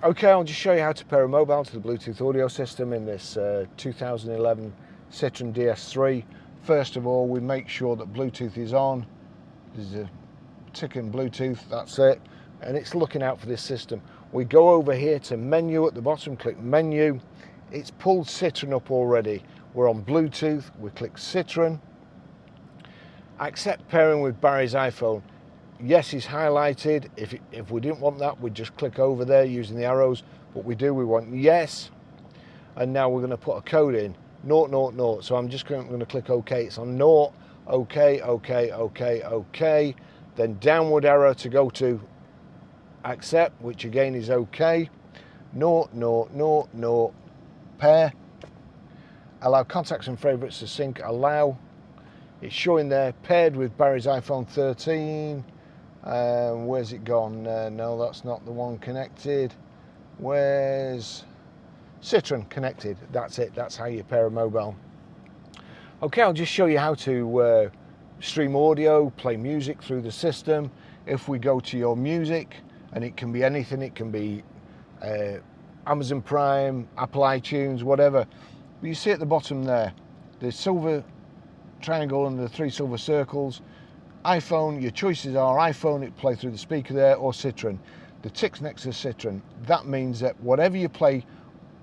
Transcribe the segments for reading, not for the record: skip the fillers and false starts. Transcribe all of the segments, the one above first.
Okay, I'll just show you how to pair a mobile to the Bluetooth audio system in this 2011 Citroen DS3. First of all, we make sure that Bluetooth is on. There's a tick in Bluetooth, that's it, and it's looking out for this system. We go over here to menu at the bottom, click menu. It's pulled Citroen up already. We're on Bluetooth, we click Citroen. Accept pairing with Barry's iPhone. Yes is highlighted. If we didn't want that, we'd just click over there using the arrows, but we want yes. And now we're going to put a code in, 000. So I'm just going to click OK. It's on 0, OK, OK, OK, OK. Then downward arrow to go to accept, which again is OK. 0, pair. Allow contacts and favorites to sync, allow. It's showing there, paired with Barry's iPhone 13. Where's it gone? No, that's not the one connected. Where's Citroen connected? That's it. That's how you pair a mobile. Okay, I'll just show you how to stream audio, play music through the system. If we go to your music, and it can be anything, it can be Amazon Prime, Apple iTunes, whatever. But you see at the bottom there, the silver triangle and the 3 silver circles. iPhone, your choices are iPhone, it play through the speaker there, or Citroen. The tick's next to Citroen. That means that whatever you play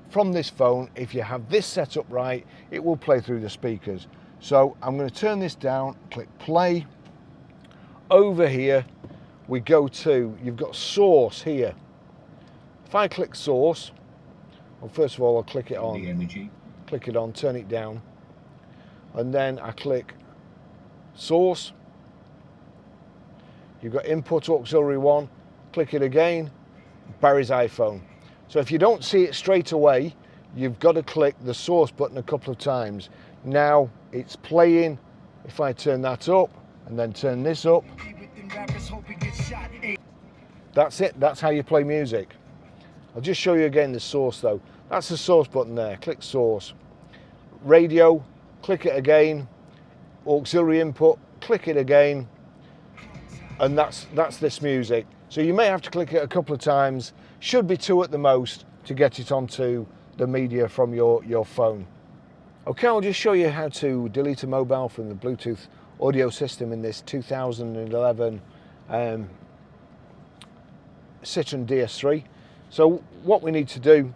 from this phone, if you have this set up right, it will play through the speakers. So I'm going to turn this down, click play. Over here, we go to, you've got source here. If I click source, well, first of all, I'll click it on. Click it on, turn it down. And then I click source. You've got input auxiliary 1, click it again, Barry's iPhone. So if you don't see it straight away, you've got to click the source button a couple of times. Now it's playing. If I turn that up and then turn this up, that's it, that's how you play music. I'll just show you again the source though. That's the source button there, click source. Radio, click it again. Auxiliary input, click it again. And that's this music. So you may have to click it a couple of times, should be 2 at the most, to get it onto the media from your phone. Okay, I'll just show you how to delete a mobile from the Bluetooth audio system in this 2011 Citroen DS3. So what we need to do,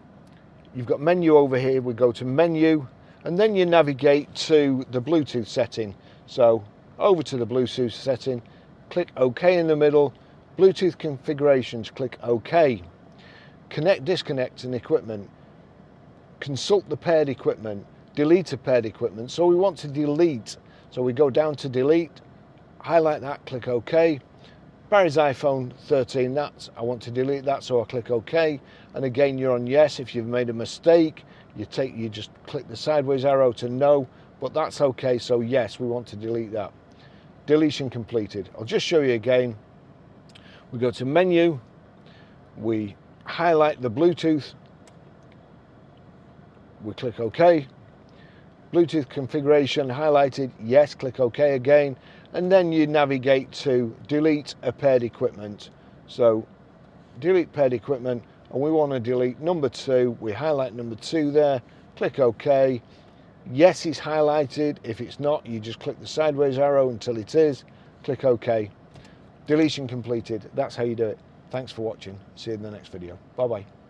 you've got menu over here, we go to menu, and then you navigate to the Bluetooth setting. So over to the Bluetooth setting, click OK in the middle, Bluetooth configurations, click OK. Connect, disconnect and equipment. Consult the paired equipment, delete a paired equipment. So we want to delete, so we go down to delete, highlight that, click OK. Barry's iPhone 13, I want to delete that, so I click OK. And again, you're on yes. If you've made a mistake, you just click the sideways arrow to no, but that's okay, so yes, we want to delete that. Deletion completed. I'll just show you again. We go to menu, we highlight the Bluetooth, we click OK. Bluetooth configuration highlighted, yes, click OK again, and then you navigate to delete a paired equipment. So delete paired equipment, and we want to delete number 2. We highlight number 2 there, click OK. Yes is highlighted. If it's not, you just click the sideways arrow until it is, click OK. Deletion completed. That's how you do it. Thanks for watching. See you in the next video. Bye bye.